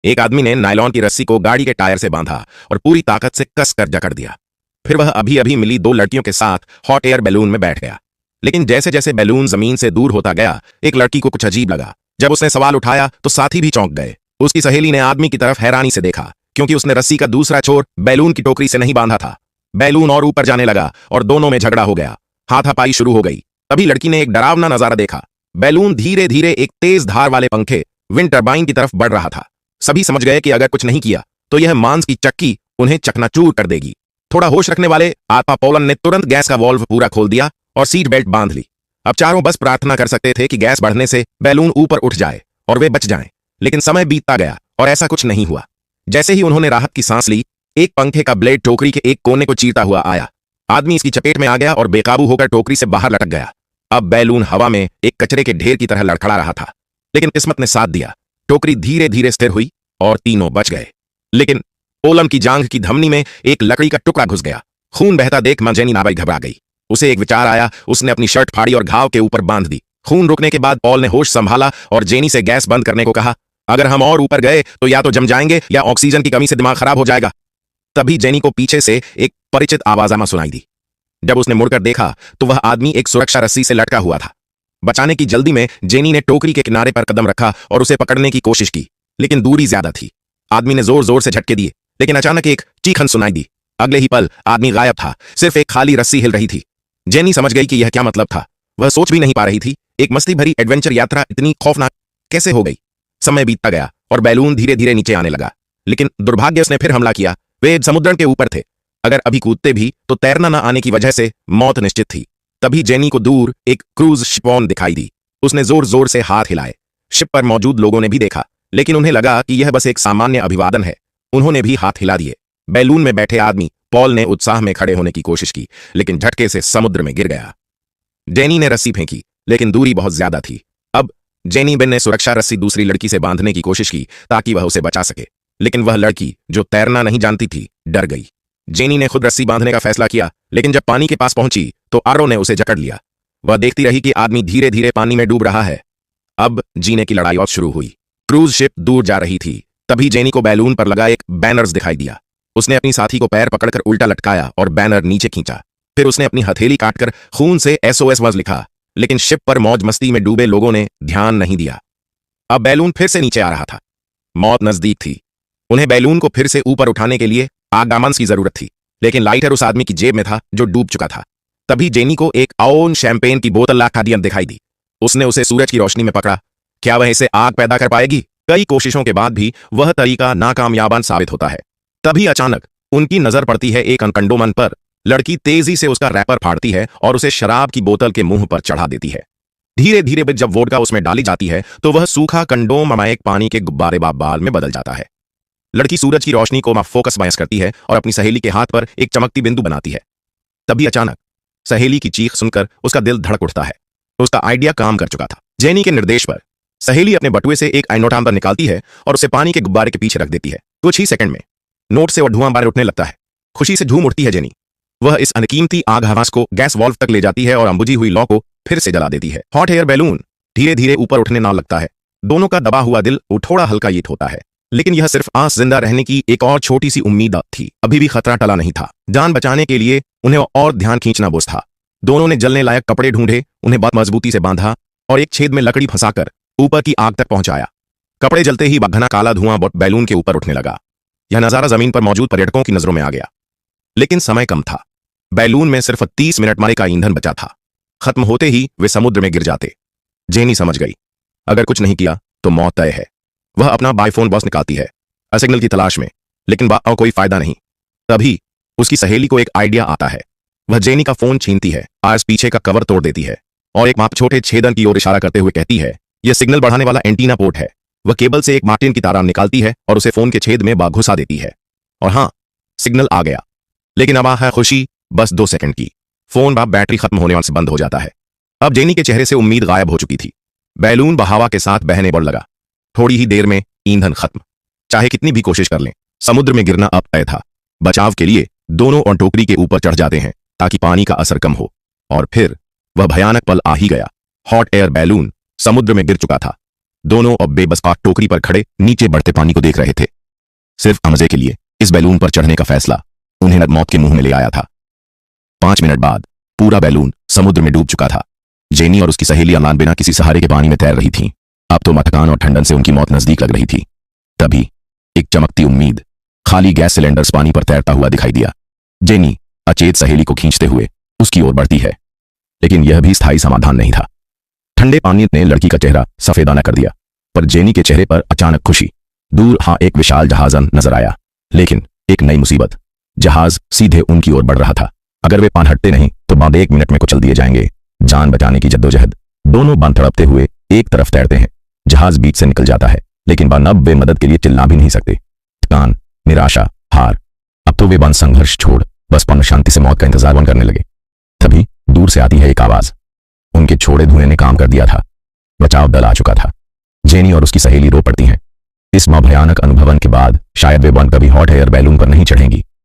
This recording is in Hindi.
एक आदमी ने नायलॉन की रस्सी को गाड़ी के टायर से बांधा और पूरी ताकत से कस कर जकड़ दिया। फिर वह अभी अभी मिली दो लड़कियों के साथ हॉट एयर बैलून में बैठ गया। लेकिन जैसे जैसे बैलून जमीन से दूर होता गया, एक लड़की को कुछ अजीब लगा। जब उसने सवाल उठाया तो साथी भी चौंक गए। उसकी सहेली ने आदमी की तरफ हैरानी से देखा, क्योंकि उसने रस्सी का दूसरा छोर बैलून की टोकरी से नहीं बांधा था। बैलून और ऊपर जाने लगा और दोनों में झगड़ा हो गया। हाथापाई शुरू हो गई। तभी लड़की ने एक डरावना नजारा देखा। बैलून धीरे धीरे एक तेज धार वाले पंखे विंड टरबाइन की तरफ बढ़ रहा था। सभी समझ गए कि अगर कुछ नहीं किया तो यह मांस की चक्की उन्हें चकनाचूर कर देगी। थोड़ा होश रखने वाले आत्मा पोलन ने तुरंत गैस का वॉल्व पूरा खोल दिया और सीट बेल्ट बांध ली। अब चारों बस प्रार्थना कर सकते थे कि गैस बढ़ने से बैलून ऊपर उठ जाए और वे बच जाएं। लेकिन समय बीतता गया और ऐसा कुछ नहीं हुआ। जैसे ही उन्होंने राहत की सांस ली, एक पंखे का ब्लेड टोकरी के एक कोने को चीरता हुआ आया। आदमी इसकी चपेट में आ गया और बेकाबू होकर टोकरी से बाहर लटक गया। अब बैलून हवा में एक कचरे के ढेर की तरह लड़खड़ा रहा था। लेकिन किस्मत ने साथ दिया। टोकरी धीरे धीरे स्थिर हुई और तीनों बच गए। लेकिन पोलन की जांघ की धमनी में एक लकड़ी का टुकड़ा घुस गया। खून बहता देख मां जेनी नाबाई घबरा गई। उसे एक विचार आया। उसने अपनी शर्ट फाड़ी और घाव के ऊपर बांध दी। खून रुकने के बाद पॉल ने होश संभाला और जेनी से गैस बंद करने को कहा। अगर हम और ऊपर गए तो या तो जम जाएंगे या ऑक्सीजन की कमी से दिमाग खराब हो जाएगा। तभी जेनी को पीछे से एक परिचित आवाज़ सुनाई दी। जब उसने मुड़कर देखा तो वह आदमी एक सुरक्षा रस्सी से लटका हुआ था। बचाने की जल्दी में जेनी ने टोकरी के किनारे पर कदम रखा और उसे पकड़ने की कोशिश की, लेकिन दूरी ज्यादा थी। आदमी ने जोर जोर से झटके दिए, लेकिन अचानक एक चीखन सुनाई दी। अगले ही पल आदमी गायब था। सिर्फ एक खाली रस्सी हिल रही थी। जेनी समझ गई कि यह क्या मतलब था। वह सोच भी नहीं पा रही थी, एक मस्ती भरी एडवेंचर यात्रा इतनी खौफनाक कैसे हो गई। समय बीतता गया और बैलून धीरे धीरे नीचे आने लगा। लेकिन दुर्भाग्य उसने फिर हमला किया। वे समुद्र के ऊपर थे। अगर अभी कूदते भी तो तैरना न आने की वजह से मौत निश्चित थी। तभी जेनी को दूर एक क्रूज शिपॉन दिखाई दी। उसने जोर जोर से हाथ हिलाए। शिप पर मौजूद लोगों ने भी देखा, लेकिन उन्हें लगा कि यह बस एक सामान्य अभिवादन है। उन्होंने भी हाथ हिला दिए। बैलून में बैठे आदमी पॉल ने उत्साह में खड़े होने की कोशिश की, लेकिन झटके से समुद्र में गिर गया। जेनी ने रस्सी फेंकी, लेकिन दूरी बहुत ज्यादा थी। अब जेनी बेन ने सुरक्षा रस्सी दूसरी लड़की से बांधने की कोशिश की ताकि वह उसे बचा सके, लेकिन वह लड़की जो तैरना नहीं जानती थी डर गई। जेनी ने खुद रस्सी बांधने का फैसला किया, लेकिन जब पानी के पास पहुंची तो आरो ने उसे जकड़ लिया। वह देखती रही कि आदमी धीरे धीरे पानी में डूब रहा है। अब जीने की लड़ाई और शुरू हुई। क्रूज शिप दूर जा रही थी। तभी जेनी को बैलून पर लगा एक बैनर्स दिखाई दिया। उसने अपनी साथी को पैर पकड़कर उल्टा लटकाया और बैनर नीचे खींचा। फिर उसने अपनी हथेली काटकर खून से SOS वर्ड लिखा, लेकिन शिप पर मौज मस्ती में डूबे लोगों ने ध्यान नहीं दिया। अब बैलून फिर से नीचे आ रहा था। मौत नजदीक थी। उन्हें बैलून को फिर से ऊपर उठाने के लिए आगामन की जरूरत थी, लेकिन लाइटर उस आदमी की जेब में था जो डूब चुका था। तभी जेनी को एक आउन शैंपेन की बोतल लाखादियन दिखाई दी। उसने उसे सूरज की रोशनी में पकड़ा। क्या वह इसे आग पैदा कर पाएगी? कई कोशिशों के बाद भी वह तरीका नाकामयाबन साबित होता है। तभी अचानक उनकी नजर पड़ती है एक कंडोमन पर। लड़की तेजी से उसका रैपर फाड़ती है और उसे शराब की बोतल के मुंह पर चढ़ा देती है। धीरे धीरे जब वोडका उसमें डाली जाती है तो वह सूखा कंडोम एक पानी के गुब्बारे बाल में बदल जाता है। लड़की सूरज की रोशनी को फोकस बायस करती है और अपनी सहेली के हाथ पर एक चमकती बिंदु बनाती है। तभी अचानक सहेली की चीख सुनकर उसका दिल धड़क उठता है। उसका आइडिया काम कर चुका था। जेनी के निर्देश पर सहेली अपने बटुए से एक आइनोटाम्बर निकालती है और उसे पानी के गुब्बारे के पीछे रख देती है। कुछ ही सेकंड में नोट से और धुआं बाहर उठने लगता है। खुशी से झूम उठती है जेनी। वह इस अनकीमती आग हवास को गैस वॉल्व तक ले जाती है और अंबुझी हुई लौ को फिर से जला देती है। हॉट एयर बैलून धीरे धीरे ऊपर उठने ना लगता है। दोनों का दबा हुआ दिल थोड़ा हल्का ईट होता है, लेकिन यह सिर्फ आंस जिंदा रहने की एक और छोटी सी उम्मीद थी। अभी भी खतरा टला नहीं था। जान बचाने के लिए उन्हें और ध्यान खींचना बुझ था। दोनों ने जलने लायक कपड़े ढूंढे, उन्हें बहुत मजबूती से बांधा और एक छेद में लकड़ी फंसाकर ऊपर की आग तक पहुंचाया। कपड़े जलते ही घना काला धुआं बैलून के ऊपर उठने लगा। यह नजारा जमीन पर मौजूद पर्यटकों की नजरों में आ गया। लेकिन समय कम था। बैलून में सिर्फ 30 मिनट मारे का ईंधन बचा था। खत्म होते ही वे समुद्र में गिर जाते। जेनी समझ गई, अगर कुछ नहीं किया तो मौत तय है। वह अपना बाईफोन बॉक्स निकालती है सिग्नल की तलाश में, लेकिन कोई फायदा नहीं। तभी उसकी सहेली को एक आइडिया आता है। वह जेनी का फोन छीनती है, आज पीछे का कवर तोड़ देती है और एक छोटे छेदन की ओर इशारा करते हुए कहती है, यह सिग्नल बढ़ाने वाला एंटीना पोर्ट है। वह केबल से एक मार्टिन की तार निकालती है और उसे फोन के छेद में घुसा देती है। और हाँ, सिग्नल आ गया। लेकिन अब है खुशी बस 2 सेकंड की। फोन बैटरी खत्म होने से बंद हो जाता है। अब जेनी के चेहरे से उम्मीद गायब हो चुकी थी। बैलून बहावा के साथ बहने बढ़ लगा। थोड़ी ही देर में ईंधन खत्म। चाहे कितनी भी कोशिश कर लें, समुद्र में गिरना अब तय था। बचाव के लिए दोनों और टोकरी के ऊपर चढ़ जाते हैं ताकि पानी का असर कम हो। और फिर वह भयानक पल आ ही गया। हॉट एयर बैलून समुद्र में गिर चुका था। दोनों अब बेबस आग टोकरी पर खड़े नीचे बढ़ते पानी को देख रहे थे। सिर्फ मजे के लिए इस बैलून पर चढ़ने का फैसला उन्हें मौत के मुंह में ले आया था। 5 मिनट बाद पूरा बैलून समुद्र में डूब चुका था। जेनी और उसकी सहेली अमलान बिना किसी सहारे के पानी में तैर रही थीं। अब तो थकान और ठंडन से उनकी मौत नजदीक लग रही थी। तभी एक चमकती उम्मीद खाली गैस सिलेंडर्स पानी पर तैरता हुआ दिखाई दिया। जेनी अचेत सहेली को खींचते हुए उसकी ओर बढ़ती है, लेकिन यह भी स्थायी समाधान नहीं था। ठंडे पानी ने लड़की का चेहरा सफेदाना कर दिया, पर जेनी के चेहरे पर अचानक खुशी। दूर एक विशाल जहाज नजर आया, लेकिन एक नई मुसीबत। जहाज सीधे उनकी ओर बढ़ रहा था। अगर वे पान हटते नहीं तो बाद 1 मिनट में कुचल दिए जाएंगे। जान बचाने की जद्दोजहद। दोनों बांध तड़पते हुए एक तरफ तैरते हैं। जहाज बीच से निकल जाता है, लेकिन अब वे मदद के लिए चिल्ला भी नहीं सकते। थकान, निराशा, हार। अब तो वे बंद संघर्ष छोड़ बस पन शांति से मौत का इंतजार बंद करने लगे। तभी दूर से आती है एक आवाज। उनके छोड़े धुएं ने काम कर दिया था। बचाव दल आ चुका था। जेनी और उसकी सहेली रो पड़ती हैं। इस भयानक अनुभवन के बाद शायद वे कभी हॉट एयर बैलून पर नहीं चढ़ेंगी।